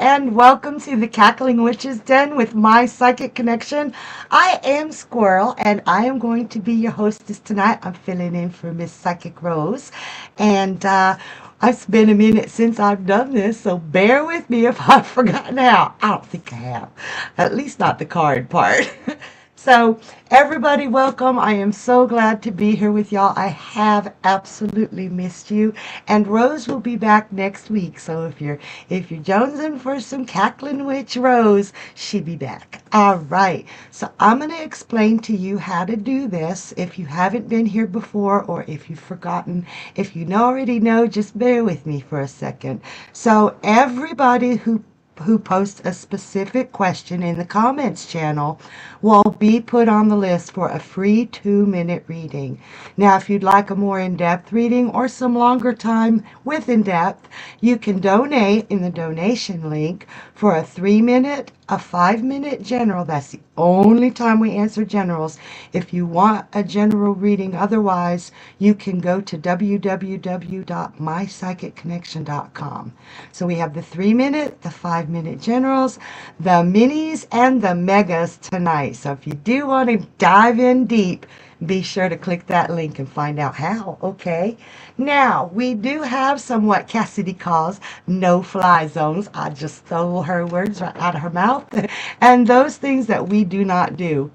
and welcome to the Cackling Witch's Den with my psychic connection. I am Squirrel, and I am going to be your hostess tonight. I'm filling in for Miss Psychic Rose, and it's been a minute since I've done this, so bear with me if I've forgotten how. I don't think I have, at least not the card part. So, everybody, welcome. I am so glad to be here with y'all. I have absolutely missed you, and Rose will be back next week. So if you're jonesing for some cackling witch Rose, she'll be back. All right. So I'm going to explain to you how to do this. If you haven't been here before, or if you've forgotten, if you already know, just bear with me for a second. So everybody who posts a specific question in the comments channel will be put on the list for a free 2-minute reading. Now, if you'd like a more in-depth reading or some longer time with in-depth, you can donate in the donation link for a 3-minute, a 5-minute general. That's the only time we answer generals. If you want a general reading otherwise, you can go to www.mypsychicconnection.com. So we have the 3-minute, the 5-minute generals, the minis, and the megas tonight. So if you do want to dive in deep, be sure to click that link and find out how, okay? Now, we do have some what Cassidy calls no-fly zones. I just stole her words right out of her mouth. And those things that we do not do.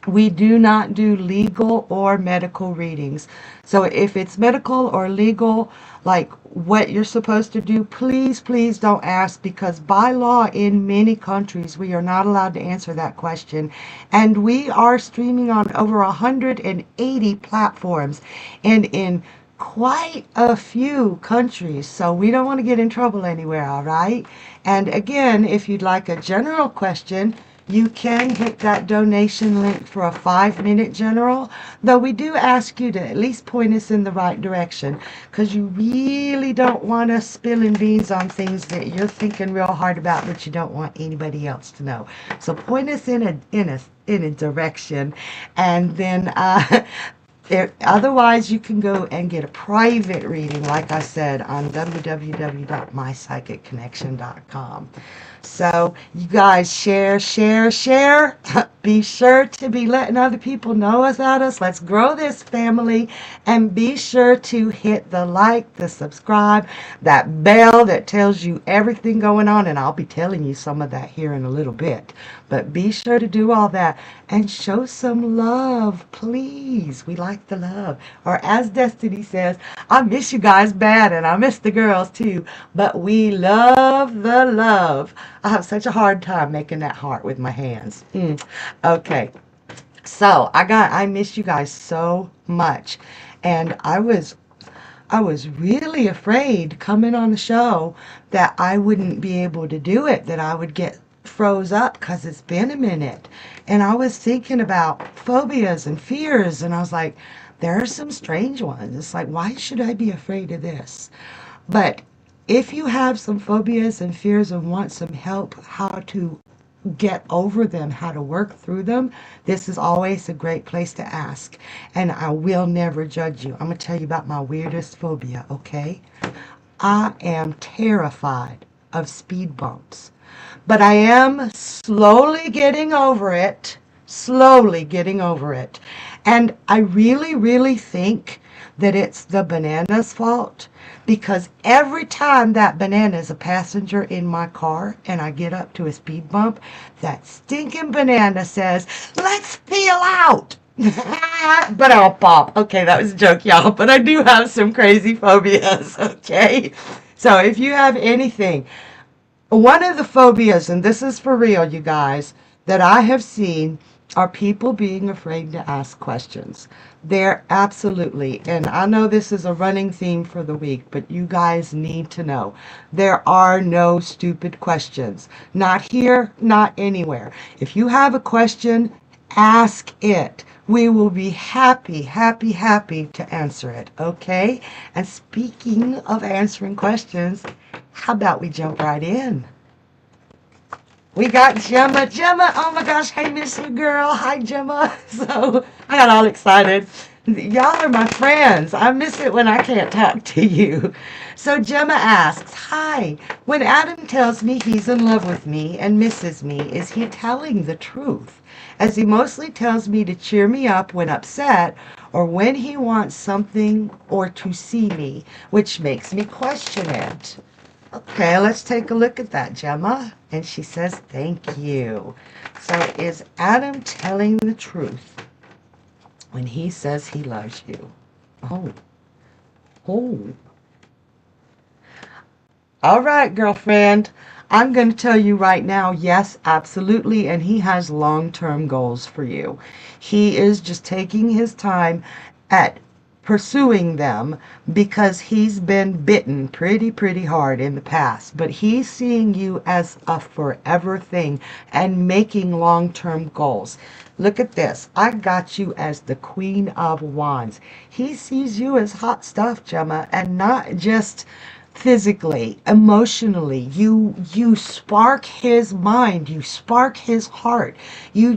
We do not do legal or medical readings. So if it's medical or legal, like what you're supposed to do, please don't ask, because by law in many countries we are not allowed to answer that question. And we are streaming on over 180 platforms and in quite a few countries, so we don't want to get in trouble anywhere, all right? And again, if you'd like a general question, you can hit that donation link for a 5-minute general, though we do ask you to at least point us in the right direction, because you really don't want us spilling beans on things that you're thinking real hard about that you don't want anybody else to know. So point us in a direction, and then otherwise, you can go and get a private reading, like I said, on www.mypsychicconnection.com. So, you guys share. Be sure to be letting other people know about us. Let's grow this family. And be sure to hit the like, the subscribe, that bell that tells you everything going on. And I'll be telling you some of that here in a little bit. But be sure to do all that and show some love, please. We like the love. Or as Destiny says, I miss you guys bad, and I miss the girls too. But we love the love. I have such a hard time making that heart with my hands. Okay. So I miss you guys so much. And I was really afraid coming on the show that I wouldn't be able to do it, that I would get froze up, because it's been a minute. And I was thinking about phobias and fears, and I was like, there are some strange ones. It's like, why should I be afraid of this? But if you have some phobias and fears and want some help how to get over them, how to work through them, this is always a great place to ask. And I will never judge you. I'm going to tell you about my weirdest phobia, okay? I am terrified of speed bumps. But I am slowly getting over it. And I really think that it's the banana's fault, because every time that banana is a passenger in my car and I get up to a speed bump, that stinking banana says, "Let's peel out." But I'll pop. Okay, that was a joke, y'all, but I do have some crazy phobias, okay? So if you have anything, one of the phobias, and this is for real, you guys, that I have seen are people being afraid to ask questions. They're absolutely, and I know this is a running theme for the week, but you guys need to know, there are no stupid questions. Not here, not anywhere. If you have a question, ask it. We will be happy to answer it, okay? And speaking of answering questions, how about we jump right in? We got Gemma, oh my gosh, hey, miss you, girl. Hi, Gemma. So I got all excited. Y'all are my friends. I miss it when I can't talk to you. So Gemma asks, hi, when Adam tells me he's in love with me and misses me, is he telling the truth? As he mostly tells me to cheer me up when upset or when he wants something or to see me, which makes me question it. Okay, let's take a look at that, Gemma. And she says, thank you. So is Adam telling the truth when he says he loves you? Oh. Oh. All right, girlfriend. I'm going to tell you right now, yes, absolutely, and he has long-term goals for you. He is just taking his time at pursuing them because he's been bitten pretty hard in the past. But he's seeing you as a forever thing and making long-term goals. Look at this. I got you as the Queen of Wands. He sees you as hot stuff, Gemma, and not just physically, emotionally. You spark his mind, you spark his heart. You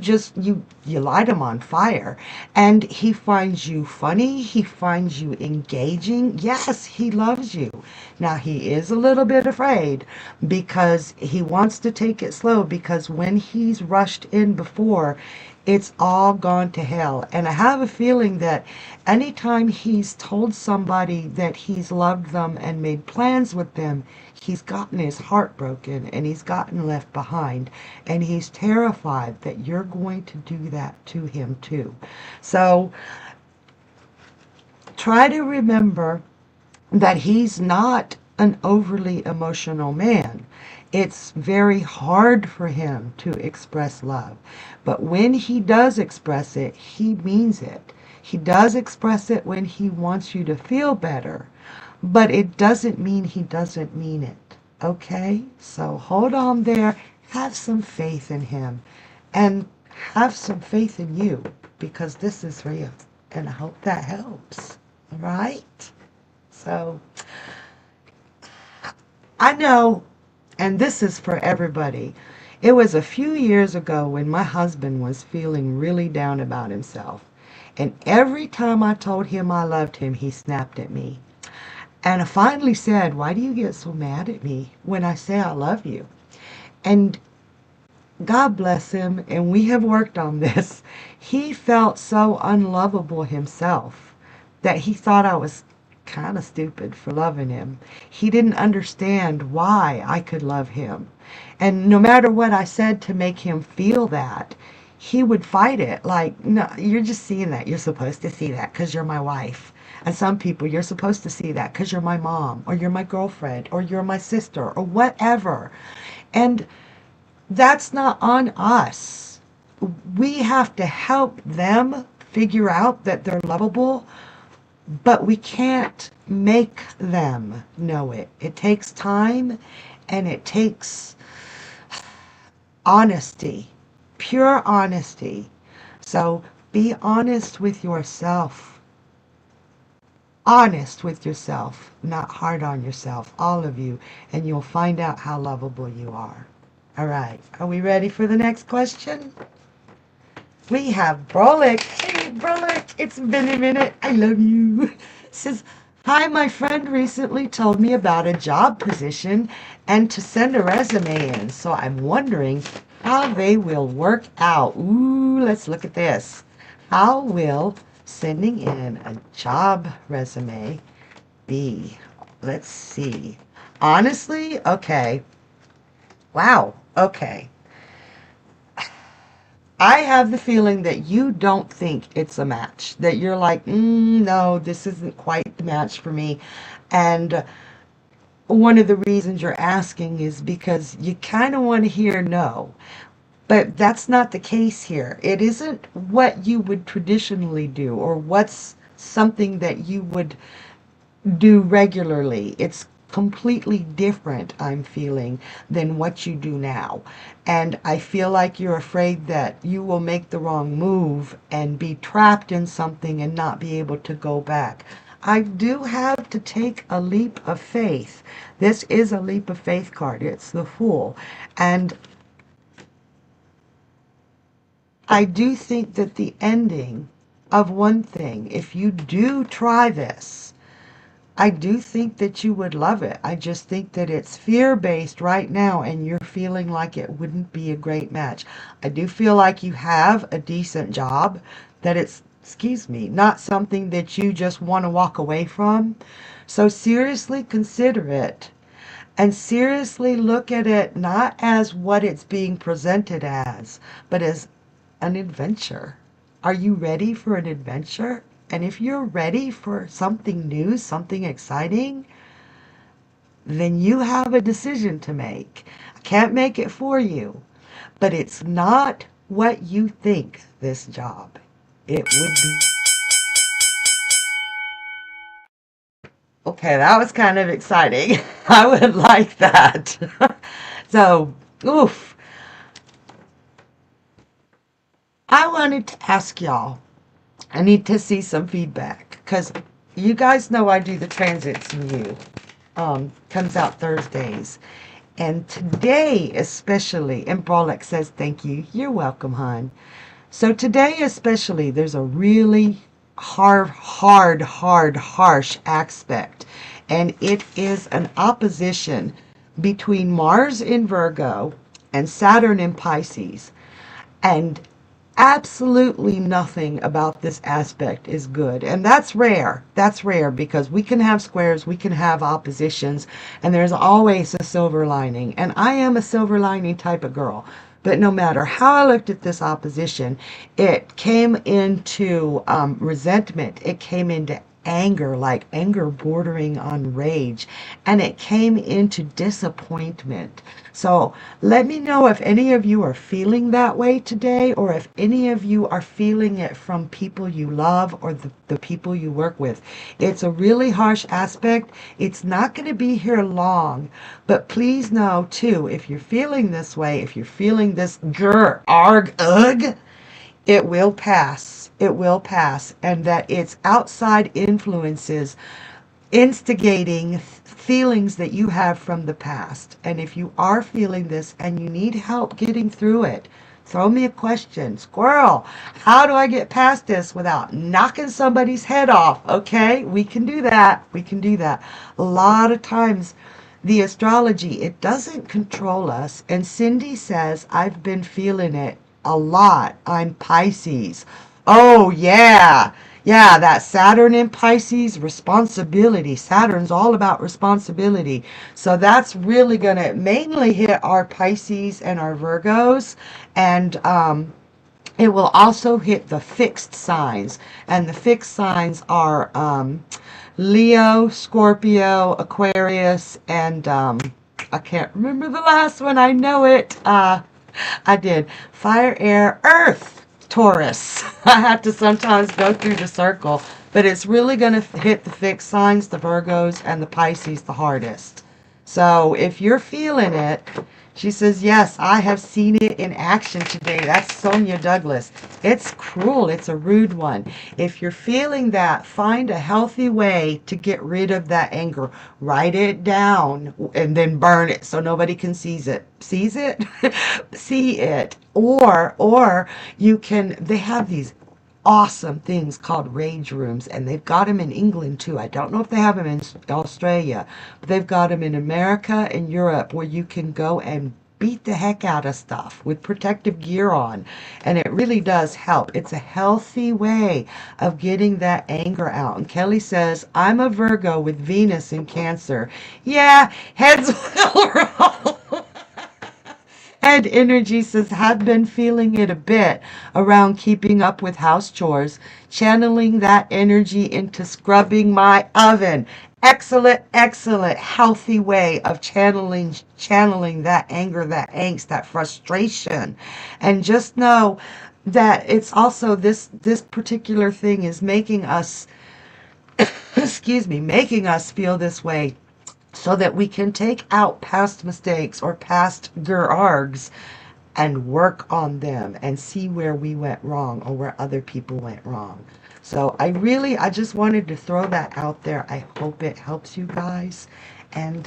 light him on fire, and he finds you funny, he finds you engaging. Yes, he loves you. Now he is a little bit afraid because he wants to take it slow, because when he's rushed in before, it's all gone to hell. And I have a feeling that anytime he's told somebody that he's loved them and made plans with them, he's gotten his heart broken and he's gotten left behind. And he's terrified that you're going to do that to him too. So try to remember that he's not an overly emotional man. It's very hard for him to express love. But when he does express it, he means it. He does express it when he wants you to feel better. But it doesn't mean he doesn't mean it. Okay? So hold on there. Have some faith in him. And have some faith in you. Because this is real. And I hope that helps. All right? So I know, and this is for everybody, it was a few years ago when my husband was feeling really down about himself. And every time I told him I loved him, he snapped at me. And I finally said, why do you get so mad at me when I say I love you? And God bless him, and we have worked on this. He felt so unlovable himself that he thought I was kind of stupid for loving him. He didn't understand why I could love him. And no matter what I said to make him feel that, he would fight it. Like, no, you're just seeing that. You're supposed to see that because you're my wife. And some people, you're supposed to see that because you're my mom, or you're my girlfriend, or you're my sister, or whatever. And that's not on us. We have to help them figure out that they're lovable, but we can't make them know it. It takes time, and it takes honesty, pure honesty. So be honest with yourself. Honest with yourself, not hard on yourself, all of you, and you'll find out how lovable you are. All right, are we ready for the next question? We have Brolic. Hey, Brolic, it's been a minute. I love you. Says, hi, my friend recently told me about a job position and to send a resume in. So I'm wondering how they will work out. Ooh, let's look at this. How will sending in a job resume be? Let's see. Honestly, okay. Wow, okay. I have the feeling that you don't think it's a match. That you're like, no, this isn't quite the match for me. And one of the reasons you're asking is because you kind of want to hear no. But that's not the case here. It isn't what you would traditionally do or what's something that you would do regularly. It's completely different, I'm feeling, than what you do now. And I feel like you're afraid that you will make the wrong move and be trapped in something and not be able to go back. I do have to take a leap of faith. This is a leap of faith card. It's the Fool. And I do think that the ending of one thing. If you do try this, I do think that you would love it. I just think that it's fear-based right now and you're feeling like it wouldn't be a great match. I do feel like you have a decent job, that it's, excuse me, not something that you just want to walk away from. So seriously consider it. And seriously look at it not as what it's being presented as, but as an adventure. Are you ready for an adventure? And if you're ready for something new, something exciting, then you have a decision to make. I can't make it for you, but it's not what you think, this job. It would be. Okay, that was kind of exciting. I would like that. So, oof. I wanted to ask y'all, I need to see some feedback, because you guys know I do the transits in you. Comes out Thursdays. And today especially, and Brolic says thank you. You're welcome, hon. So today especially, there's a really harsh aspect. And it is an opposition between Mars in Virgo and Saturn in Pisces. And absolutely nothing about this aspect is good. And that's rare. That's rare because we can have squares, we can have oppositions, and there's always a silver lining. And I am a silver lining type of girl. But no matter how I looked at this opposition, it came into resentment. It came into anger, like anger bordering on rage. And it came into disappointment. So let me know if any of you are feeling that way today, or if any of you are feeling it from people you love or the people you work with. It's a really harsh aspect. It's not going to be here long, but please know too, if you're feeling this way, if you're feeling this grr, arg, ugh, it will pass. It will pass. And that it's outside influences instigating feelings that you have from the past. And if you are feeling this and you need help getting through it, throw me a question. Squirrel, how do I get past this without knocking somebody's head off? Okay, we can do that. We can do that. A lot of times the astrology, it doesn't control us. And Cindy says, I've been feeling it a lot. I'm Pisces. Oh, yeah. Yeah, that Saturn in Pisces, responsibility. Saturn's all about responsibility. So that's really going to mainly hit our Pisces and our Virgos. And it will also hit the fixed signs. And the fixed signs are Leo, Scorpio, Aquarius, and I can't remember the last one. I know it. I did. Fire, air, earth. Taurus. I have to sometimes go through the circle, but it's really going to hit the fixed signs, the Virgos, and the Pisces the hardest. So if you're feeling it, she says, yes, I have seen it in action today. That's Sonia Douglas. It's cruel. It's a rude one. If you're feeling that, find a healthy way to get rid of that anger. Write it down and then burn it so nobody can seize it. Seize it? See it. Or you can, they have these awesome things called rage rooms, and they've got them in England too. I don't know if they have them in Australia, but they've got them in America and Europe, where you can go and beat the heck out of stuff with protective gear on, and it really does help. It's a healthy way of getting that anger out. And Kelly says, I'm a Virgo with Venus in Cancer. Yeah, heads will roll. Head energy says, have been feeling it a bit around keeping up with house chores, channeling that energy into scrubbing my oven. Excellent, excellent, healthy way of channeling that anger, that angst, that frustration. And just know that it's also this particular thing is making us, excuse me, making us feel this way, so that we can take out past mistakes or past args and work on them and see where we went wrong or where other people went wrong. So I just wanted to throw that out there. I hope it helps you guys. And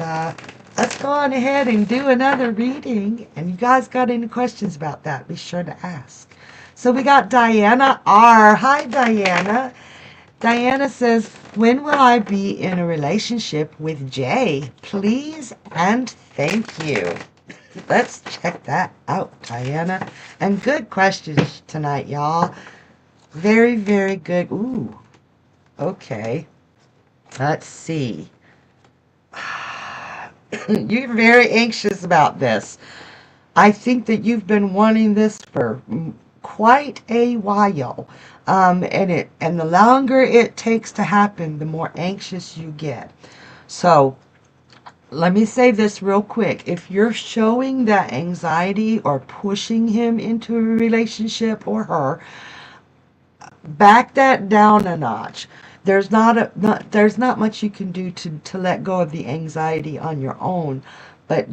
let's go on ahead and do another reading. And you guys got any questions about that, be sure to ask. So we got Diana R. Hi, Diana. Diana says, when will I be in a relationship with Jay? Please and thank you. Let's check that out, Diana. And good questions tonight, y'all. Very, very good. Ooh, okay. Let's see. You're very anxious about this. I think that you've been wanting this for quite a while. And the longer it takes to happen, the more anxious you get. So let me say this real quick. If you're showing that anxiety or pushing him into a relationship or her, back that down a notch. There's not much you can do to let go of the anxiety on your own, but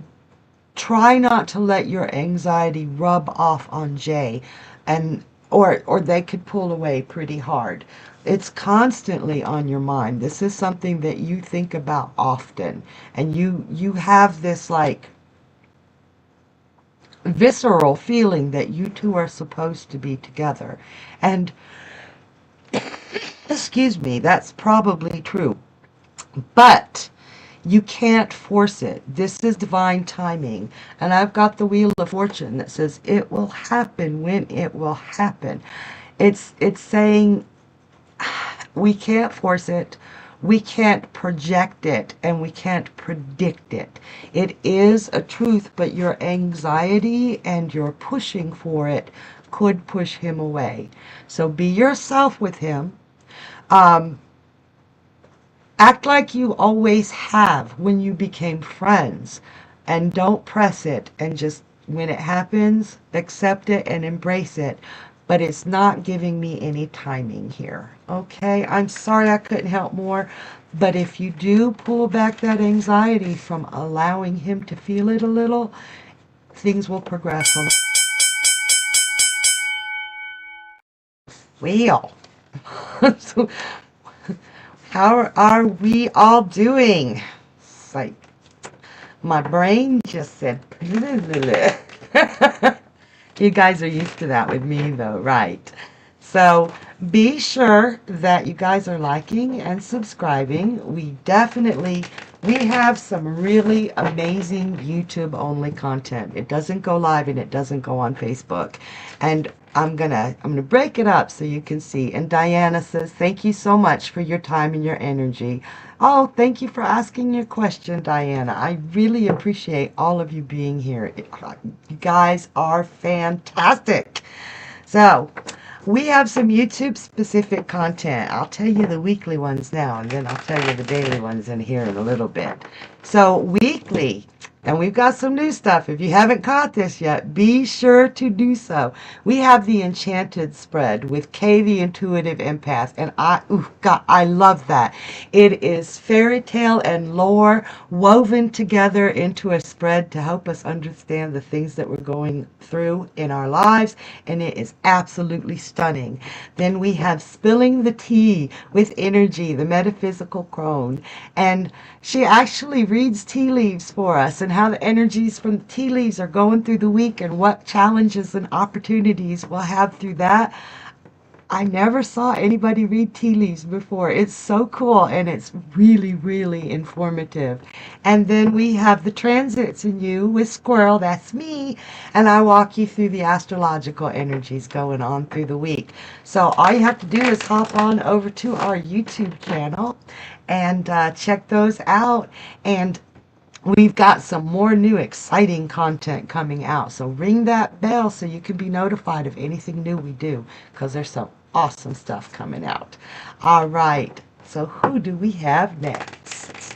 try not to let your anxiety rub off on Jay, and or they could pull away pretty hard. It's constantly on your mind. This is something that you think about often, and you have this like visceral feeling that you two are supposed to be together. And excuse me, that's probably true. But you can't force it. This is divine timing. And I've got the Wheel of Fortune that says it will happen when it will happen. It's saying we can't force it. We can't project it, and we can't predict it. It is a truth, but your anxiety and your pushing for it could push him away. So be yourself with him. Act like you always have when you became friends, and don't press it, and just when it happens, accept it and embrace it. But it's not giving me any timing here. Okay, I'm sorry I couldn't help more, but if you do pull back that anxiety from allowing him to feel it a little, things will progress on the wheel. So how are we all doing? It's like my brain just said, you guys are used to that with me though, right? So be sure that you guys are liking and subscribing. We have some really amazing YouTube only content. It doesn't go live and it doesn't go on Facebook. And I'm gonna break it up so you can see. And Diana says, thank you so much for your time and your energy. Oh, thank you for asking your question, Diana. I really appreciate all of you being here. You guys are fantastic. So we have some YouTube specific content. I'll tell you the weekly ones now, and then I'll tell you the daily ones in here in a little bit. So weekly, and we've got some new stuff. If you haven't caught this yet, be sure to do so. We have the Enchanted spread with Kay the Intuitive Empath, and I love that. It is fairy tale and lore woven together into a spread to help us understand the things that we're going through in our lives, and it is absolutely stunning. Then we have Spilling the Tea with Energy, the metaphysical crone, and she actually reads tea leaves for us and how the energies from the tea leaves are going through the week and what challenges and opportunities we'll have through that. I never saw anybody read tea leaves before. It's so cool, and it's really, really informative. And then we have the transits in you with Squirrel, that's me, and I walk you through the astrological energies going on through the week. So all you have to do is hop on over to our YouTube channel and check those out. And we've got some more new exciting content coming out. So ring that bell so you can be notified of anything new we do, because there's some awesome stuff coming out. All right. So who do we have next?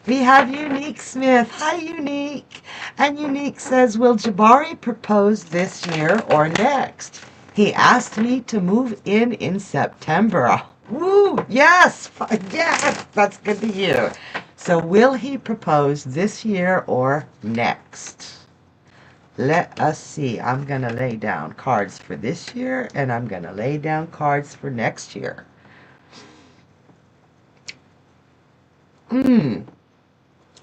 We have Unique Smith. Hi, Unique. And Unique says, will Jabari propose this year or next? He asked me to move in September. Woo! Yes! Yes! That's good to hear. So will he propose this year or next? Let us see. I'm going to lay down cards for this year, and I'm going to lay down cards for next year.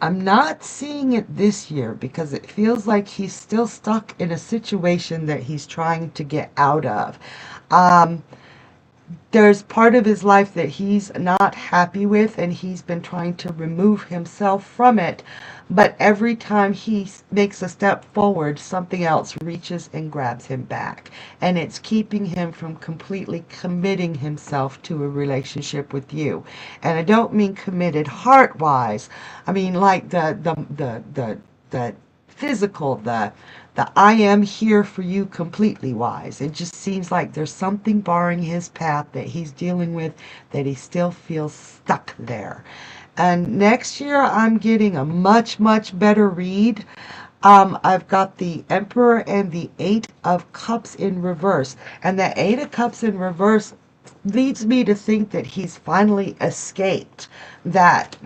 I'm not seeing it this year because it feels like he's still stuck in a situation that he's trying to get out of. Um, there's part of his life that he's not happy with, and he's been trying to remove himself from it. But every time he makes a step forward, something else reaches and grabs him back. And it's keeping him from completely committing himself to a relationship with you. And I don't mean committed heart-wise. I mean like the physical, the I am here for you completely wise. It just seems like there's something barring his path that he's dealing with, that he still feels stuck there. And next year I'm getting a much, much better read. I've got the Emperor and the Eight of Cups in reverse. And the Eight of Cups in reverse leads me to think that he's finally escaped that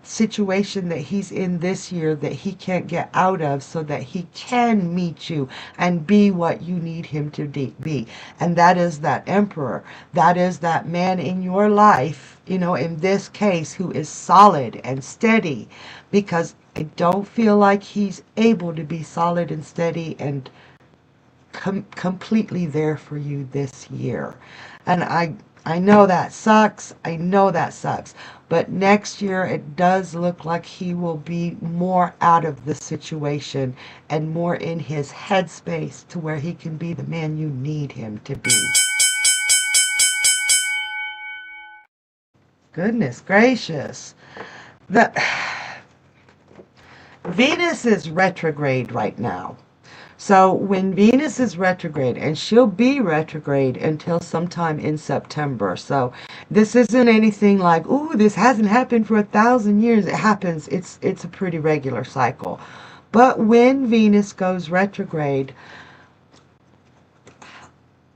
situation that he's in this year that he can't get out of, so that he can meet you and be what you need him to be. And that is that Emperor. That is that man in your life, you know, in this case, who is solid and steady, because I don't feel like he's able to be solid and steady and completely there for you this year. And I know that sucks. I know that sucks. But next year it does look like he will be more out of the situation and more in his headspace to where he can be the man you need him to be. Goodness gracious. The Venus is retrograde right now. So when Venus is retrograde, and she'll be retrograde until sometime in September. So this isn't anything like, ooh, this hasn't happened for 1,000 years. It happens. It's a pretty regular cycle. But when Venus goes retrograde,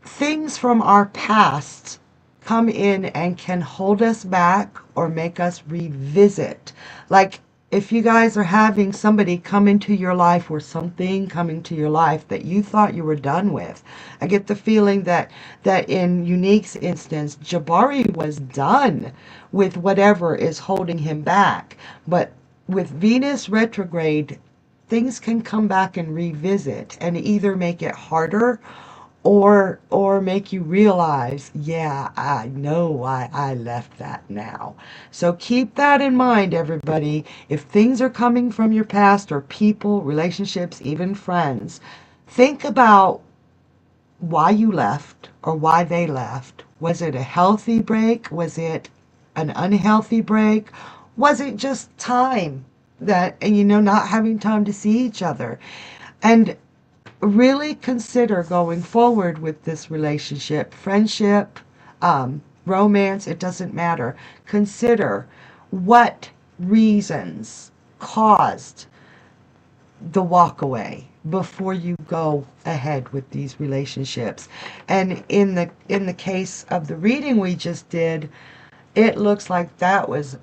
things from our past come in and can hold us back or make us revisit. Like, if you guys are having somebody come into your life, or something coming to your life that you thought you were done with, I get the feeling that in Unique's instance, Jabari was done with whatever is holding him back. But with Venus retrograde, things can come back and revisit and either make it harder or make you realize, yeah, I know why I left that now. So keep that in mind, everybody. If things are coming from your past, or people, relationships, even friends, think about why you left or why they left. Was it a healthy break? Was it an unhealthy break? Was it just time that, and not having time to see each other? And really consider going forward with this relationship, friendship, romance, it doesn't matter. Consider what reasons caused the walk away before you go ahead with these relationships. And in the case of the reading we just did, it looks like that was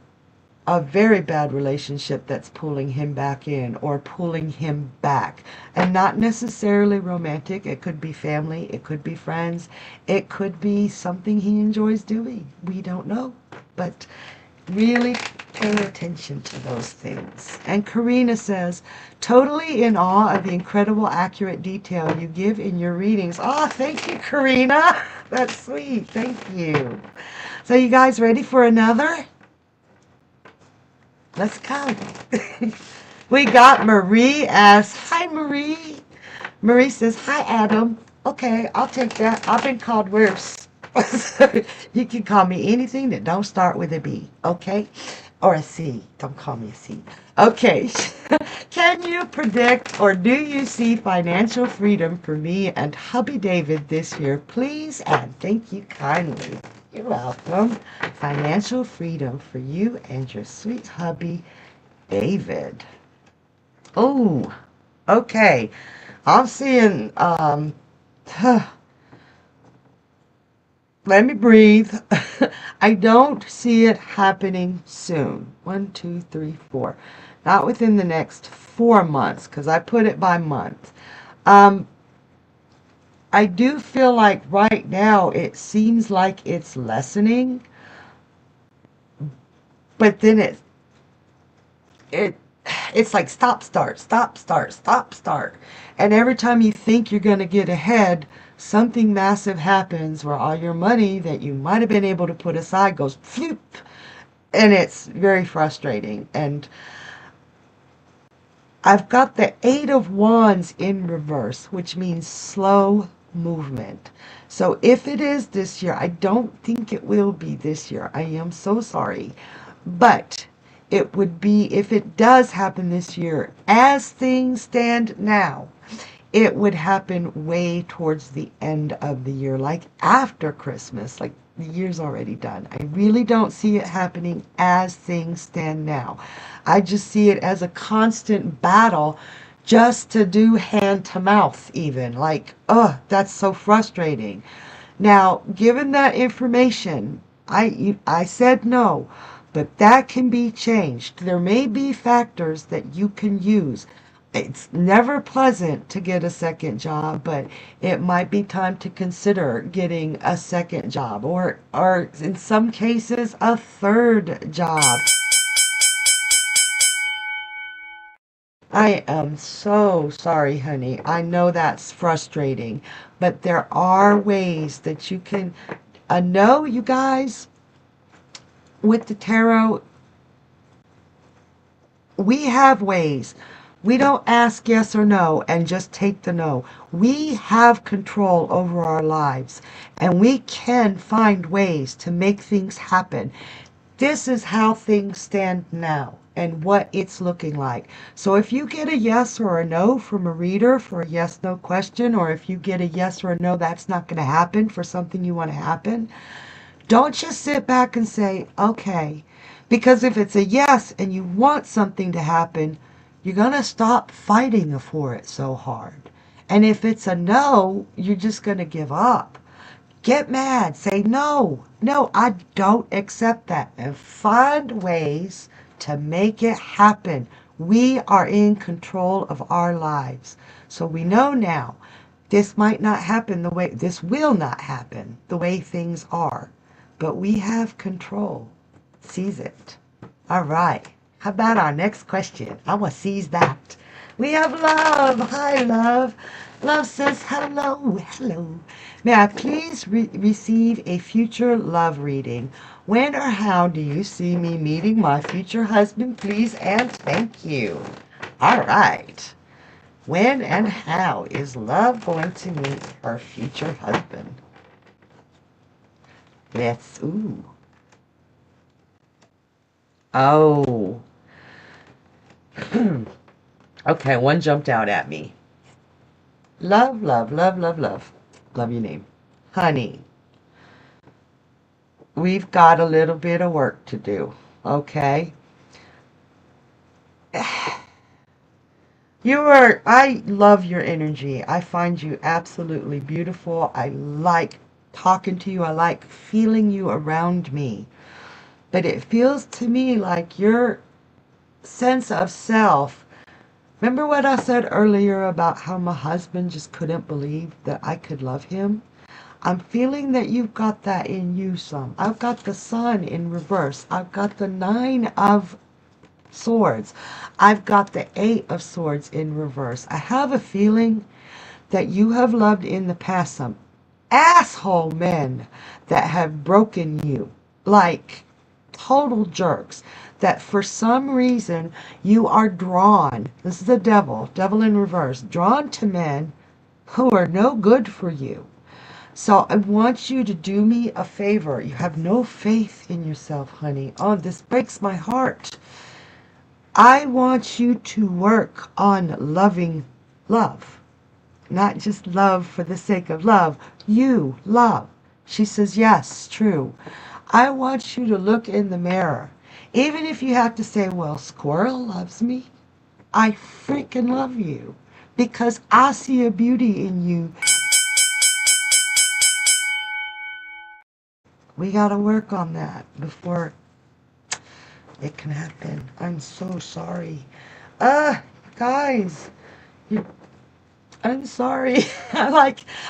a very bad relationship that's pulling him back in, or pulling him back. And not necessarily romantic. It could be family. It could be friends. It could be something he enjoys doing. We don't know. But really pay attention to those things. And Karina says, totally in awe of the incredible accurate detail you give in your readings. Oh, thank you, Karina. That's sweet. Thank you. So you guys ready for another? Let's go. We got Marie asks, hi Marie. Marie says, hi Adam. Okay, I'll take that. I've been called worse. You can call me anything that don't start with a B, okay? Or a C. Don't call me a C. Okay. Can you predict, or do you see financial freedom for me and hubby David this year? Please and thank you kindly. You're welcome. Financial freedom for you and your sweet hubby, David. Oh, okay. I'm seeing, let me breathe. I don't see it happening soon. 1, 2, 3, 4. Not within the next 4 months, because I put it by month. I do feel like right now it seems like it's lessening, but then it's like stop, start, stop, start, stop, start. And every time you think you're going to get ahead, something massive happens where all your money that you might have been able to put aside goes floop. And it's very frustrating. And I've got the Eight of Wands in reverse, which means slow movement. So if it is this year, I don't think it will be this year. I am so sorry. But it would be, if it does happen this year, as things stand now, it would happen way towards the end of the year, like after Christmas, like the year's already done. I really don't see it happening as things stand now. I just see it as a constant battle just to do hand to mouth even. Like, that's so frustrating. Now, given that information, I said no, but that can be changed. There may be factors that you can use. It's never pleasant to get a second job, but it might be time to consider getting a second job, or in some cases a third job. I am so sorry, honey. I know that's frustrating, but there are ways that you can know, you guys, with the tarot, we have ways. We don't ask yes or no and just take the no. We have control over our lives, and we can find ways to make things happen. This is how things stand now and what it's looking like. So if you get a yes or a no from a reader for a yes/no question, or if you get a yes or a no, that's not going to happen for something you want to happen, don't just sit back and say, okay. Because if it's a yes and you want something to happen, you're going to stop fighting for it so hard. And if it's a no, you're just going to give up. Get mad. Say, no, I don't accept that. And find ways to make it happen. We are in control of our lives. So we know now this might not happen the way, this will not happen the way things are. But we have control. Seize it. All right. How about our next question? I want to seize that. We have Love. Hi, Love. Love says, hello, hello. May I please receive a future love reading? When or how do you see me meeting my future husband, please, and thank you. All right. When and how is Love going to meet her future husband? Ooh. Oh. Okay, one jumped out at me. Love, love, love, love, love. Love your name. Honey, we've got a little bit of work to do, okay? I love your energy. I find you absolutely beautiful. I like talking to you. I like feeling you around me. But it feels to me like your sense of self. Remember what I said earlier about how my husband just couldn't believe that I could love him? I'm feeling that you've got that in you some. I've got the Sun in reverse. I've got the Nine of Swords. I've got the Eight of Swords in reverse. I have a feeling that you have loved in the past some asshole men that have broken you. Like total jerks. That for some reason you are drawn, this is the devil in reverse, drawn to men who are no good for you. So I want you to do me a favor. You have no faith in yourself, honey. Oh, this breaks my heart. I want you to work on loving love. Not just love for the sake of love. You love. She says, yes, true. I want you to look in the mirror. Even if you have to say, well, Squirrel loves me. I freaking love you. Because I see a beauty in you. We got to work on that before it can happen. I'm so sorry. Guys, I'm sorry. I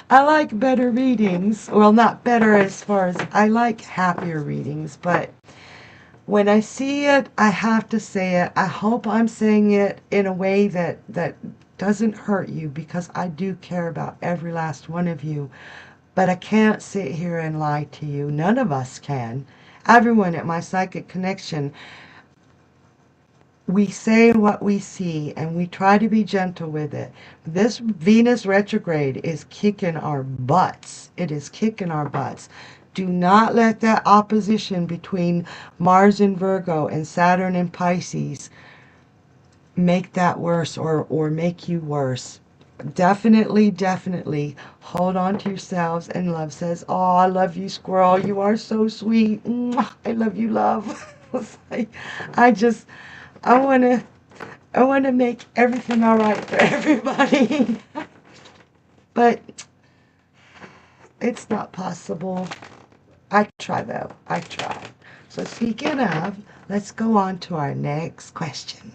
like better readings. Well, not better as far as I like happier readings, but when I see it, I have to say it. I hope I'm saying it in a way that doesn't hurt you, because I do care about every last one of you. But I can't sit here and lie to you. None of us can. Everyone at my Psychic Connection, we say what we see and we try to be gentle with it. This Venus retrograde is kicking our butts. It is kicking our butts. Do not let that opposition between Mars in Virgo and Saturn in Pisces make that worse, or make you worse. Definitely, definitely hold on to yourselves. And Love says, oh, I love you, squirrel. You are so sweet. Mwah, I love you, love. I just, I want to make everything all right for everybody. But it's not possible. I try, though. I try. So speaking of, let's go on to our next question.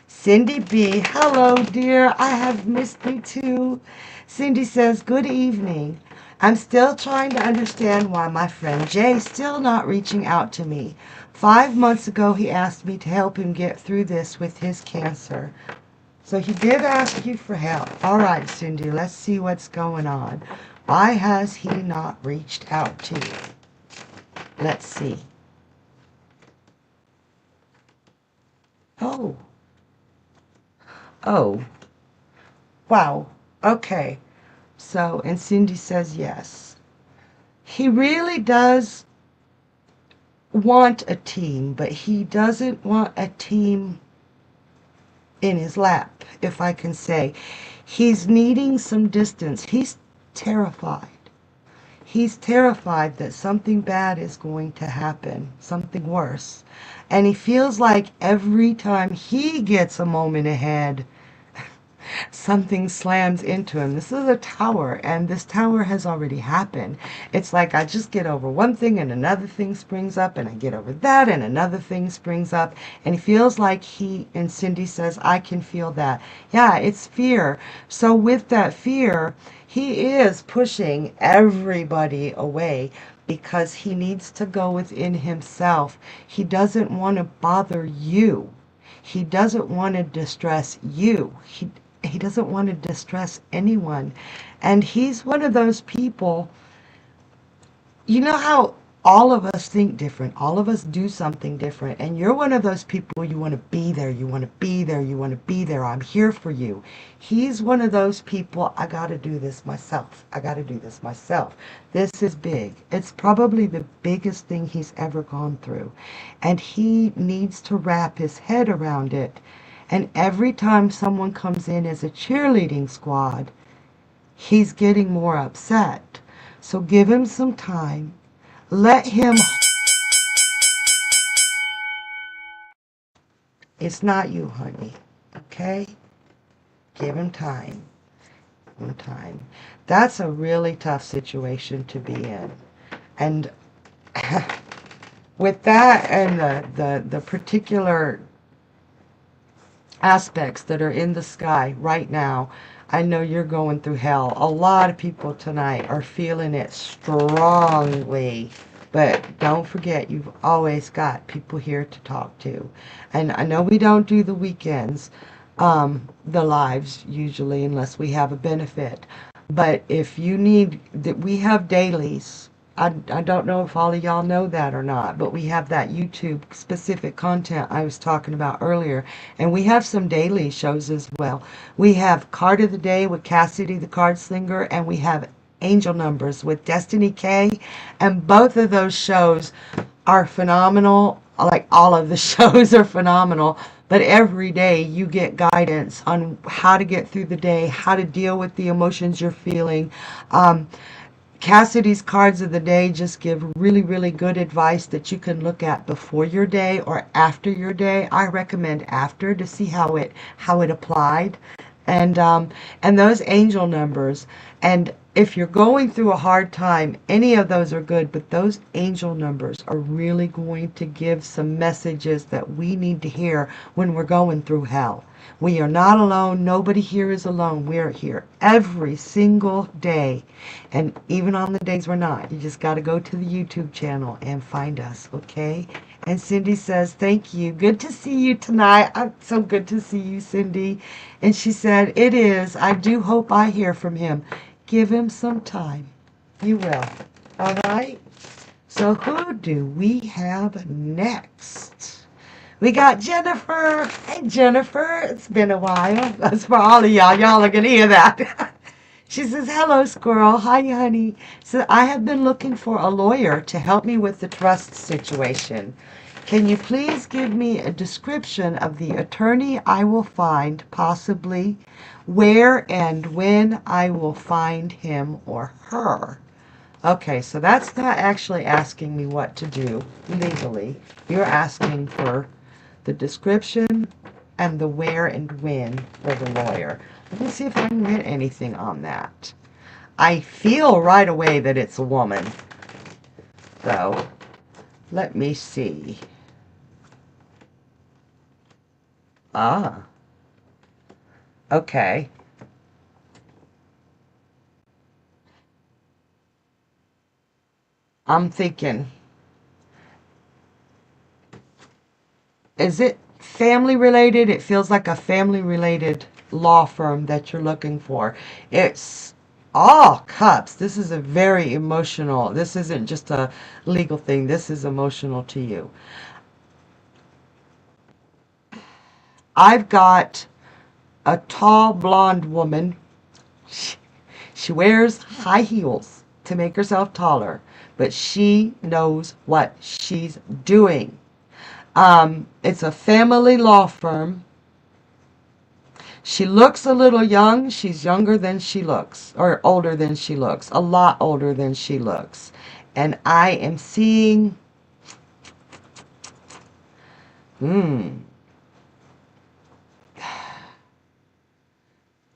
Cindy B. Hello, dear. I have missed you too. Cindy says, good evening. I'm still trying to understand why my friend Jay's still not reaching out to me. 5 months ago, he asked me to help him get through this with his cancer. So he did ask you for help. All right, Cindy, let's see what's going on. Why has he not reached out to you? Let's see. Oh. Oh. Wow. Okay. So, and Cindy says yes. He really does want a team, but he doesn't want a team in his lap, if I can say. He's needing some distance. He's terrified. He's terrified that something bad is going to happen, something worse. And he feels like every time he gets a moment ahead, something slams into him. This is a tower, and this tower has already happened. It's like I just get over one thing and another thing springs up, and I get over that and another thing springs up, and he feels like and Cindy says, I can feel that. Yeah, it's fear. So with that fear, he is pushing everybody away because he needs to go within himself. He doesn't want to bother you. He doesn't want to distress you. He doesn't want to distress anyone. And he's one of those people, you know how all of us think different, all of us do something different, and you're one of those people, you want to be there, you want to be there, you want to be there, I'm here for you. He's one of those people, I got to do this myself, I got to do this myself. This is big. It's probably the biggest thing he's ever gone through, and he needs to wrap his head around it. And every time someone comes in as a cheerleading squad, he's getting more upset. So give him some time. Let him... It's not you, honey. Okay? Give him time. Give him time. That's a really tough situation to be in. And with that and the particular aspects that are in the sky right now, I know you're going through hell. A lot of people tonight are feeling it strongly. But don't forget, you've always got people here to talk to. And I know we don't do the weekends, the lives usually, unless we have a benefit. But if you need, that we have dailies. I don't know if all of y'all know that or not, but we have that YouTube specific content I was talking about earlier. And we have some daily shows as well. We have Card of the Day with Cassidy the Card Slinger, and we have Angel Numbers with Destiny K. And both of those shows are phenomenal. Like all of the shows are phenomenal. But every day you get guidance on how to get through the day, how to deal with the emotions you're feeling. Cassidy's cards of the day just give really, really good advice that you can look at before your day or after your day. I recommend after to see how it applied. And those angel numbers, and if you're going through a hard time, any of those are good, but those angel numbers are really going to give some messages that we need to hear when we're going through hell. We are not alone. Nobody here is alone. We're here every single day. And even on the days we're not, you just got to go to the YouTube channel and find us, okay? And Cindy says, thank you. Good to see you tonight. I'm so good to see you, Cindy. And she said, it is. I do hope I hear from him. Give him some time. You will. All right? So who do we have next? We got Jennifer. Hey, Jennifer. It's been a while. That's for all of y'all. Y'all are going to hear that. She says, hello, squirrel. Hi, honey. So I have been looking for a lawyer to help me with the trust situation. Can you please give me a description of the attorney I will find, possibly where and when I will find him or her? Okay, so that's not actually asking me what to do legally. You're asking for the description and the where and when for the lawyer. Let me see if I can get anything on that. I feel right away that it's a woman. So, let me see. Ah. Okay. I'm thinking, is it family related? It feels like a family related law firm that you're looking for. It's all cups. This is a very emotional. This isn't just a legal thing. This is emotional to you. I've got a tall blonde woman. She wears high heels to make herself taller, but she knows what she's doing. It's a family law firm. She looks a little young. She's younger than she looks, or older than she looks, a lot older than she looks. And I am seeing,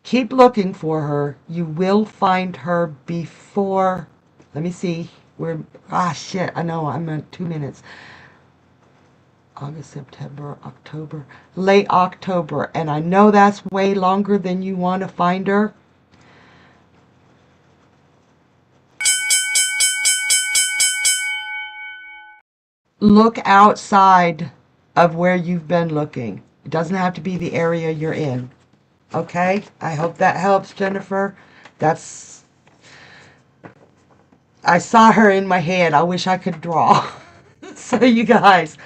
keep looking for her. You will find her before, let me see, shit, I know, I'm at 2 minutes. August, September, October, late October. And I know that's way longer than you want to find her. Look outside of where you've been looking. It doesn't have to be the area you're in. Okay? I hope that helps, Jennifer. I saw her in my head. I wish I could draw. So you guys,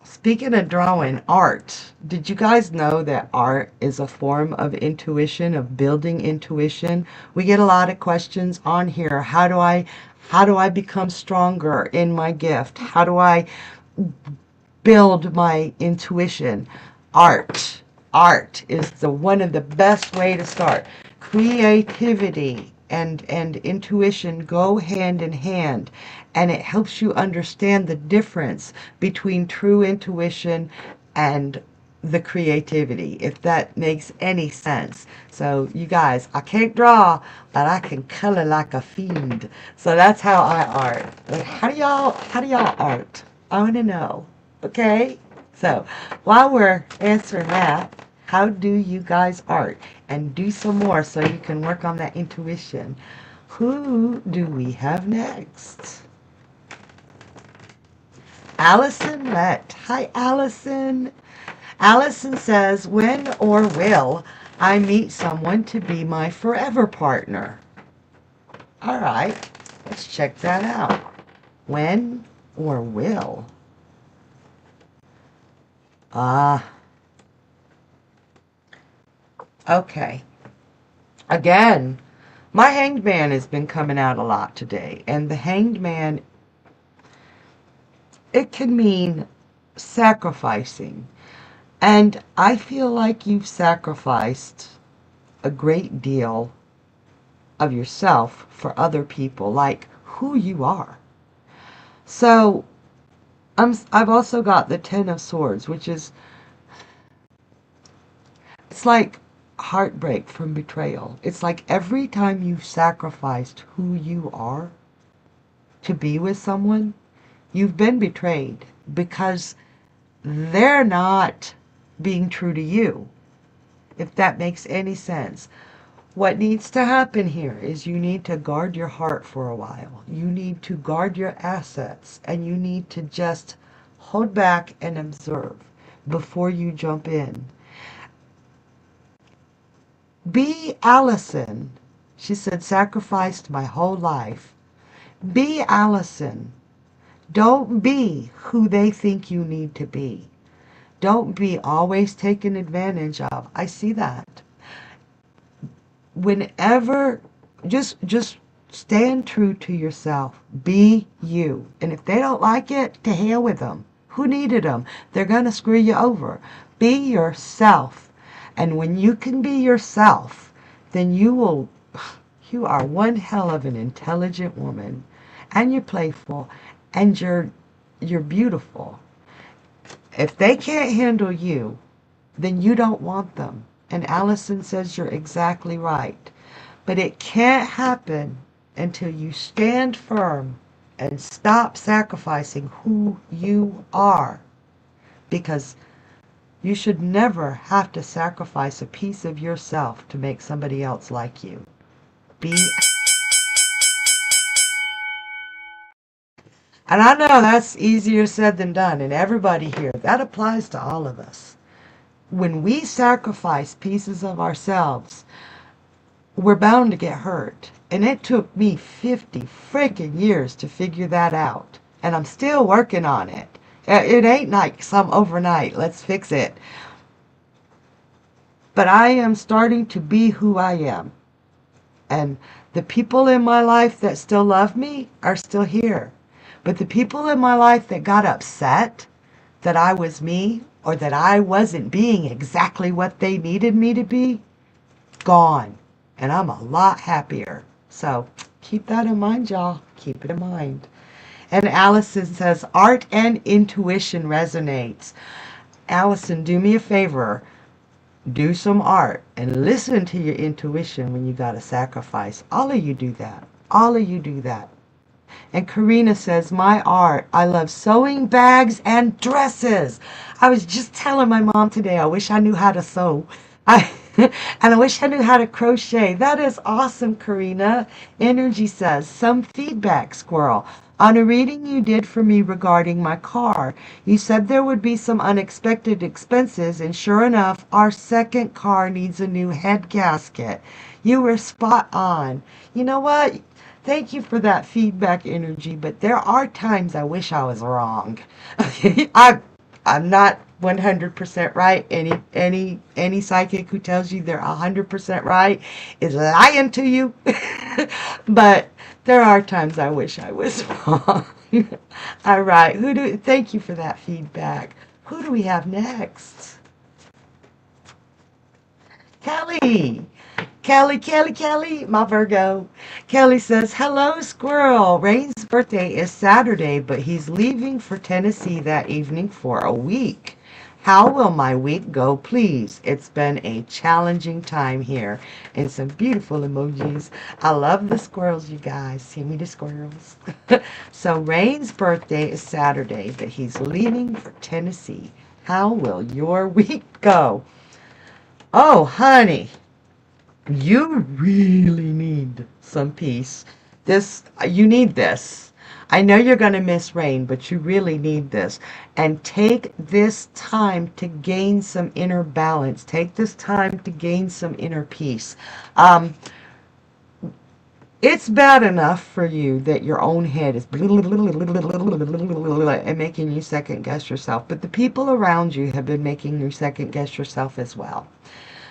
speaking of drawing, art. Did you guys know that art is a form of intuition, of building intuition? We get a lot of questions on here. How do I become stronger in my gift? How do I build my intuition? Art. Art is one of the best way to start. Creativity and intuition go hand in hand, and it helps you understand the difference between true intuition and the creativity, if that makes any sense. So you guys, I can't draw, but I can color like a fiend. So that's how I art. Like, how do y'all art? I want to know. Okay? So while we're answering that, how do you guys art? And do some more so you can work on that intuition. Who do we have next? Allison Lett. Hi, Allison. Allison says, when or will I meet someone to be my forever partner? All right, let's check that out. When or will? Okay. Again, my hanged man has been coming out a lot today. And the hanged man, it can mean sacrificing. And I feel like you've sacrificed a great deal of yourself for other people, like who you are. So I've also got the Ten of Swords, which is, it's like heartbreak from betrayal. It's like every time you've sacrificed who you are to be with someone, you've been betrayed because they're not being true to you, if that makes any sense. What needs to happen here is you need to guard your heart for a while. You need to guard your assets, and you need to just hold back and observe before you jump in. Be Allison. She said, sacrificed my whole life. Be Allison. Don't be who they think you need to be. Don't be always taken advantage of. I see that. Whenever, just stand true to yourself. Be you. And if they don't like it, to hell with them. Who needed them? They're going to screw you over. Be yourself. And when you can be yourself, then you are one hell of an intelligent woman. And you're playful. And you're beautiful. If they can't handle you, then you don't want them. And Allison says you're exactly right. But it can't happen until you stand firm and stop sacrificing who you are. Because you should never have to sacrifice a piece of yourself to make somebody else like you. And I know that's easier said than done, and everybody here, that applies to all of us. When we sacrifice pieces of ourselves, we're bound to get hurt. And it took me 50 freaking years to figure that out. And I'm still working on it. It ain't like some overnight, let's fix it. But I am starting to be who I am. And the people in my life that still love me are still here. But the people in my life that got upset that I was me, or that I wasn't being exactly what they needed me to be, gone. And I'm a lot happier. So keep that in mind, y'all. Keep it in mind. And Allison says, art and intuition resonates. Allison, do me a favor. Do some art and listen to your intuition when you got to sacrifice. All of you do that. All of you do that. And Karina says, my art, I love sewing bags and dresses. I was just telling my mom today, I wish I knew how to sew. And I wish I knew how to crochet. That is awesome, Karina. Energy says, some feedback, squirrel. On a reading you did for me regarding my car, you said there would be some unexpected expenses, and sure enough, our second car needs a new head gasket. You were spot on. You know what? Thank you for that feedback, energy, but there are times I wish I was wrong. I'm not 100% right. Any psychic who tells you they're 100% right is lying to you. But there are times I wish I was wrong. All right. Thank you for that feedback. Who do we have next? Kelly. Kelly, my Virgo. Kelly says, hello, squirrel. Rain's birthday is Saturday, but he's leaving for Tennessee that evening for a week. How will my week go, please? It's been a challenging time here. And some beautiful emojis. I love the squirrels, you guys. See me, the squirrels. So Rain's birthday is Saturday, but he's leaving for Tennessee. How will your week go? Oh, honey. You really need some peace. You need this. I know you're going to miss Rain, but you really need this. And take this time to gain some inner balance. Take this time to gain some inner peace. It's bad enough for you that your own head is and making you second guess yourself. But the people around you have been making you second guess yourself as well.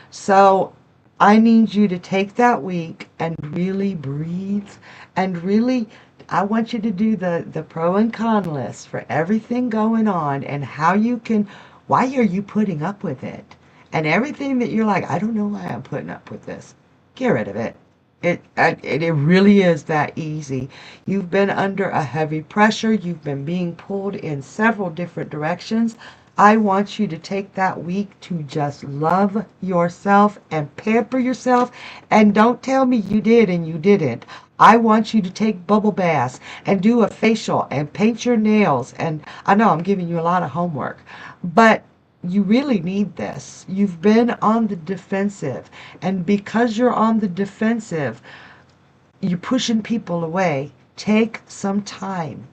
So I need you to take that week and really breathe, and really, I want you to do the pro and con list for everything going on and why are you putting up with it? And everything that you're like, I don't know why I'm putting up with this. Get rid of it. It really is that easy. You've been under a heavy pressure. You've been being pulled in several different directions. I want you to take that week to just love yourself and pamper yourself. And don't tell me you did and you didn't. I want you to take bubble baths and do a facial and paint your nails. And I know I'm giving you a lot of homework, but you really need this. You've been on the defensive. And because you're on the defensive, you're pushing people away. Take some time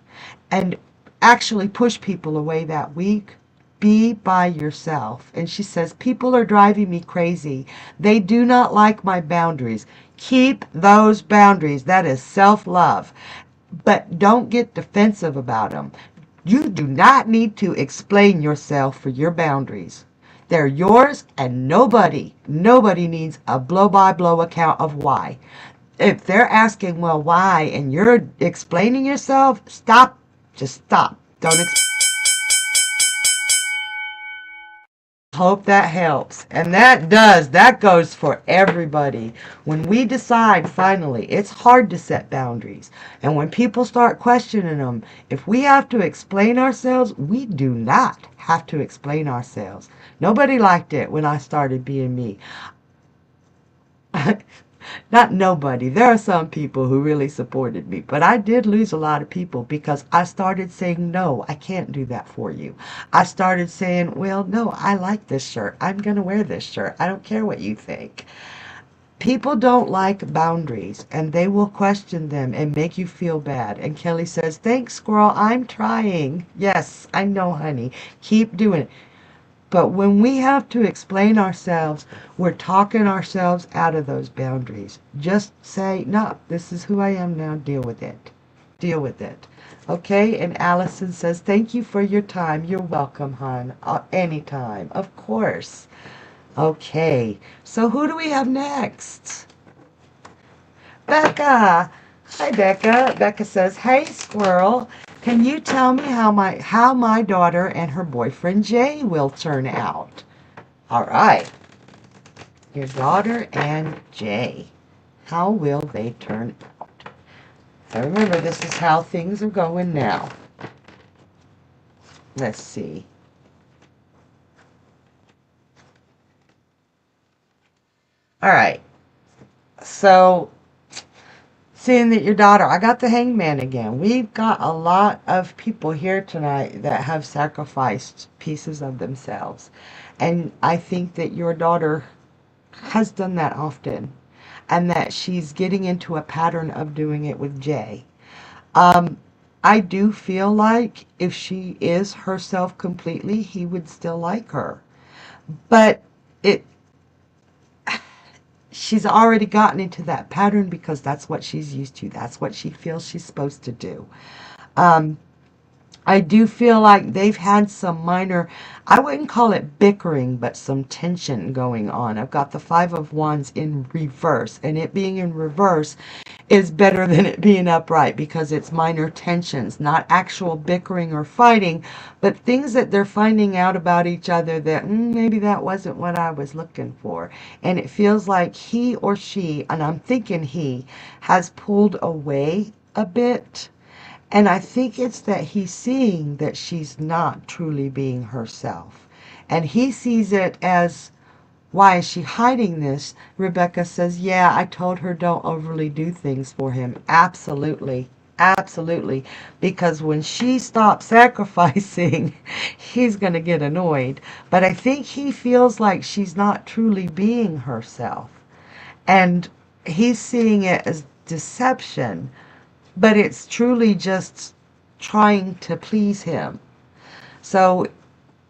and actually push people away that week. Be by yourself. And she says, people are driving me crazy. They do not like my boundaries. Keep those boundaries. That is self-love. But don't get defensive about them. You do not need to explain yourself for your boundaries. They're yours, and nobody needs a blow-by-blow account of why. If they're asking, well, why, and you're explaining yourself, stop. Just stop. Don't Hope that helps. And that goes for everybody. When we decide finally, it's hard to set boundaries. And when people start questioning them, if we have to explain ourselves, we do not have to explain ourselves. Nobody liked it when I started being me. Not nobody. There are some people who really supported me, but I did lose a lot of people because I started saying, no, I can't do that for you. I started saying, well, no, I like this shirt. I'm going to wear this shirt. I don't care what you think. People don't like boundaries, and they will question them and make you feel bad. And Kelly says, thanks, squirrel. I'm trying. Yes, I know, honey. Keep doing it. But when we have to explain ourselves, we're talking ourselves out of those boundaries. Just say, no, this is who I am now. Deal with it. Deal with it. Okay? And Allison says, thank you for your time. You're welcome, hon. Anytime. Of course. Okay. So who do we have next? Becca. Hi, Becca. Becca says, hey, squirrel. Can you tell me how my daughter and her boyfriend Jay will turn out? All right. Your daughter and Jay. How will they turn out? Now remember, this is how things are going now. Let's see. All right. So, seeing that your daughter, I got the hangman again. We've got a lot of people here tonight that have sacrificed pieces of themselves. And I think that your daughter has done that often. And that she's getting into a pattern of doing it with Jay. I do feel like if she is herself completely, he would still like her. But she's already gotten into that pattern because that's what she's used to. That's what she feels she's supposed to do. I do feel like they've had some minor, I wouldn't call it bickering, but some tension going on. I've got the Five of Wands in reverse, and it being in reverse is better than it being upright because it's minor tensions, not actual bickering or fighting, but things that they're finding out about each other that maybe that wasn't what I was looking for. And it feels like he or she, and I'm thinking he, has pulled away a bit. And I think it's that he's seeing that she's not truly being herself. And he sees it as, why is she hiding this? Rebecca says, yeah, I told her don't overly do things for him. Absolutely. Absolutely. Because when she stops sacrificing, he's going to get annoyed. But I think he feels like she's not truly being herself. And he's seeing it as deception. But it's truly just trying to please him. So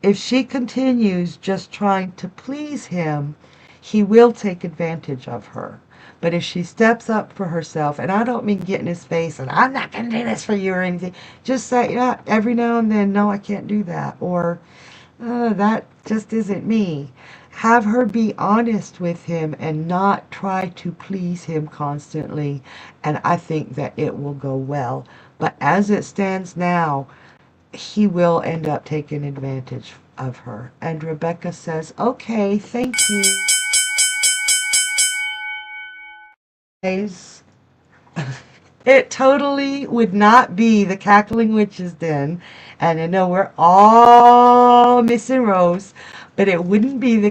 if she continues just trying to please him, he will take advantage of her. But if she steps up for herself, and I don't mean get in his face and I'm not going to do this for you or anything, just say, yeah, every now and then, no, I can't do that. Or that just isn't me. Have her be honest with him and not try to please him constantly. And I think that it will go well. But as it stands now, he will end up taking advantage of her. And Rebecca says, okay, thank you. Guys, It totally would not be the Cackling Witch's Den. And I know we're all missing Rose, but it wouldn't be the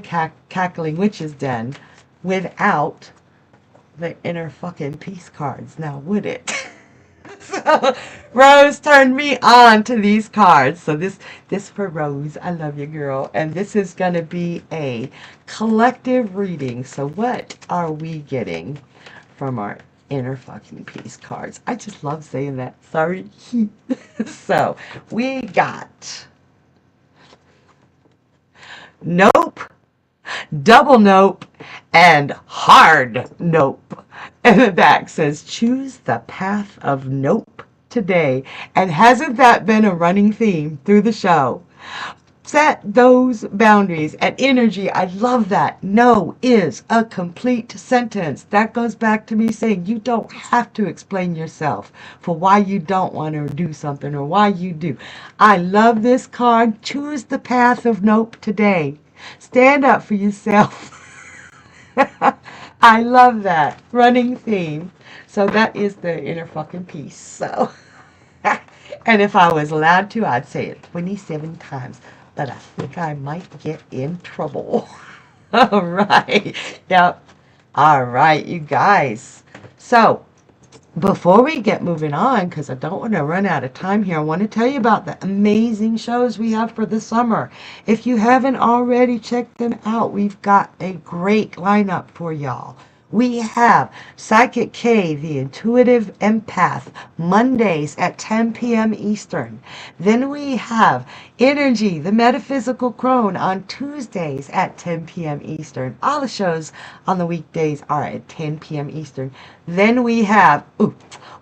Cackling Witch's Den without the inner fucking peace cards, now would it? So Rose turned me on to these cards. So this for Rose. I love you, girl. And this is gonna be a collective reading. So what are we getting from our inner fucking peace cards? I just love saying that. Sorry. So we got nope, double nope, and hard nope. And the back says, choose the path of nope today. And hasn't that been a running theme through the show? Set those boundaries and energy. I love that. No is a complete sentence. That goes back to me saying you don't have to explain yourself for why you don't want to do something or why you do. I love this card. Choose the path of nope today. Stand up for yourself. I love that running theme. So that is the inner fucking peace. So, and if I was allowed to, I'd say it 27 times. But I think I might get in trouble. All right. Yep. All right, you guys. So, before we get moving on, because I don't want to run out of time here, I want to tell you about the amazing shows we have for the summer. If you haven't already checked them out, we've got a great lineup for y'all. We have Psychic K, the Intuitive Empath, Mondays at 10 p.m. Eastern. Then we have Energy, the Metaphysical Crone, on Tuesdays at 10 p.m. Eastern. All the shows on the weekdays are at 10 p.m. Eastern. Then we have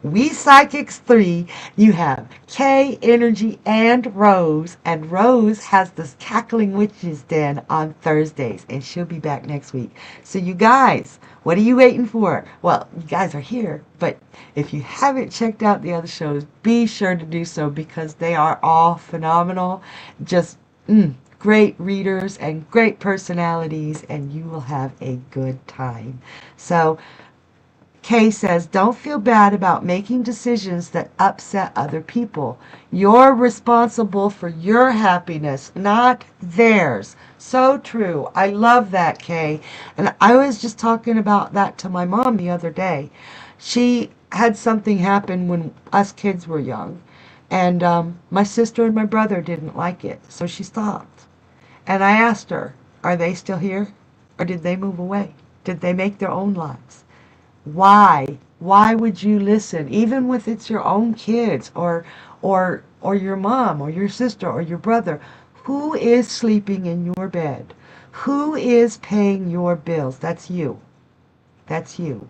We Psychics 3. You have K, Energy, and Rose. And Rose has this Cackling Witch's Den on Thursdays. And she'll be back next week. So you guys, what are you waiting for? Well, you guys are here, but if you haven't checked out the other shows, be sure to do so because they are all phenomenal. Just great readers and great personalities, and you will have a good time. So Kay says, don't feel bad about making decisions that upset other people. You're responsible for your happiness, not theirs. So true. I love that, Kay. And I was just talking about that to my mom the other day. She had something happen when us kids were young. And my sister and my brother didn't like it. So she stopped. And I asked her, are they still here? Or did they move away? Did they make their own lives? Why? Why would you listen? Even with it's your own kids or your mom or your sister or your brother. Who is sleeping in your bed? Who is paying your bills? That's you. That's you.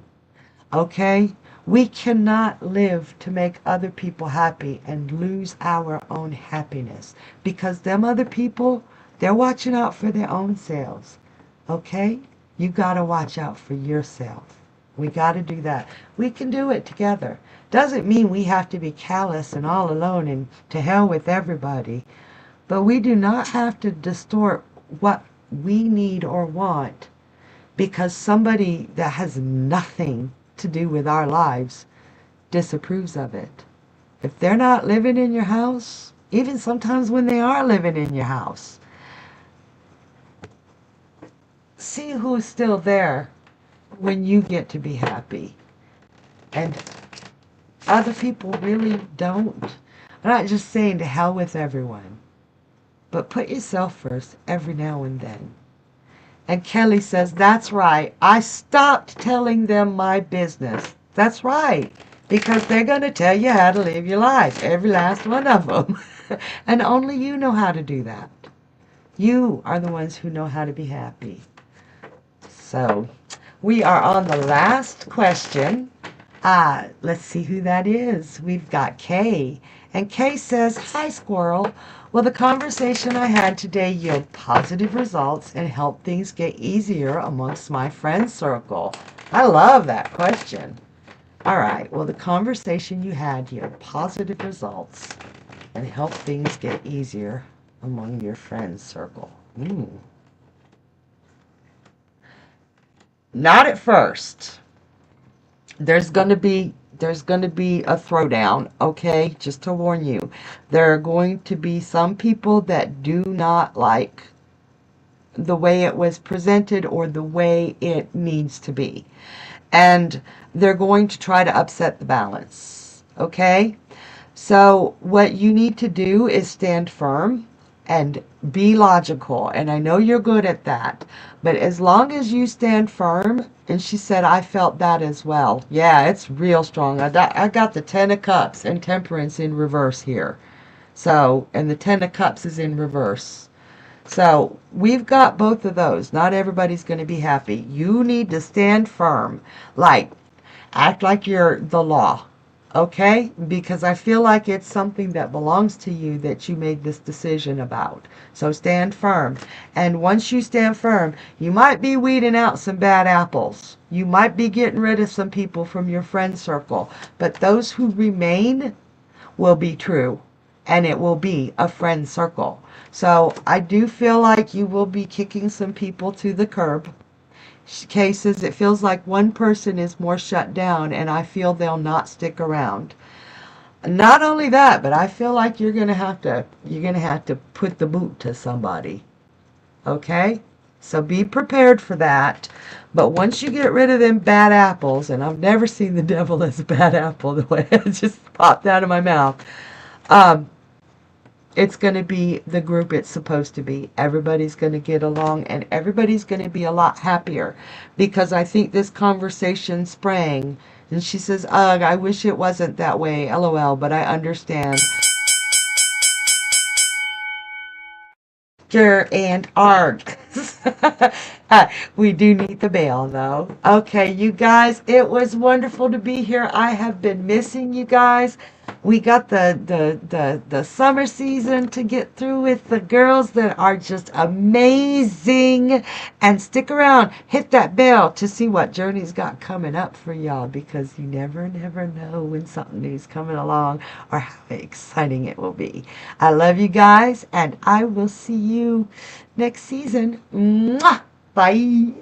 Okay? We cannot live to make other people happy and lose our own happiness because them other people, they're watching out for their own selves. Okay? You got to watch out for yourself. We got to do that. We can do it together. Doesn't mean we have to be callous and all alone and to hell with everybody. But we do not have to distort what we need or want because somebody that has nothing to do with our lives disapproves of it. If they're not living in your house, even sometimes when they are living in your house, see who's still there when you get to be happy. And other people really don't. I'm not just saying to hell with everyone, but put yourself first every now and then. And Kelly says, that's right. I stopped telling them my business. That's right. Because they're going to tell you how to live your life. Every last one of them. And only you know how to do that. You are the ones who know how to be happy. So we are on the last question. Let's see who that is. We've got Kay. And Kay says, hi, Squirrel. Will the conversation I had today yield positive results and help things get easier amongst my friend circle? I love that question. All right. Will the conversation you had yield positive results and help things get easier among your friend circle? Not at first. There's going to be There's going to be a throwdown, okay? Just to warn you. There are going to be some people that do not like the way it was presented or the way it needs to be. And they're going to try to upset the balance, okay? So what you need to do is stand firm and be logical. And I know you're good at that. But as long as you stand firm, and she said, I felt that as well. Yeah, it's real strong. I got the Ten of Cups and Temperance in reverse here. So, and the Ten of Cups is in reverse. So we've got both of those. Not everybody's going to be happy. You need to stand firm. Like, act like you're the law. Okay? Because I feel like it's something that belongs to you that you made this decision about. So stand firm. And once you stand firm, you might be weeding out some bad apples. You might be getting rid of some people from your friend circle. But those who remain will be true. And it will be a friend circle. So I do feel like you will be kicking some people to the curb. Cases, it feels like one person is more shut down, and I feel they'll not stick around. Not only that, but I feel like you're gonna have to put the boot to somebody. Okay? So be prepared for that. But once you get rid of them bad apples, and I've never seen the devil as a bad apple the way it just popped out of my mouth, it's going to be the group it's supposed to be. Everybody's going to get along, and everybody's going to be a lot happier, because I think this conversation sprang, and she says, ugh, I wish it wasn't that way, LOL, but I understand. And arg. We do need the bail, though. Okay, you guys, it was wonderful to be here. I have been missing you guys. We got the summer season to get through with the girls that are just amazing. And stick around, hit that bell to see what Journey's got coming up for y'all, because you never know when something new's coming along or how exciting it will be. I love you guys, and I will see you next season. Mwah! Bye.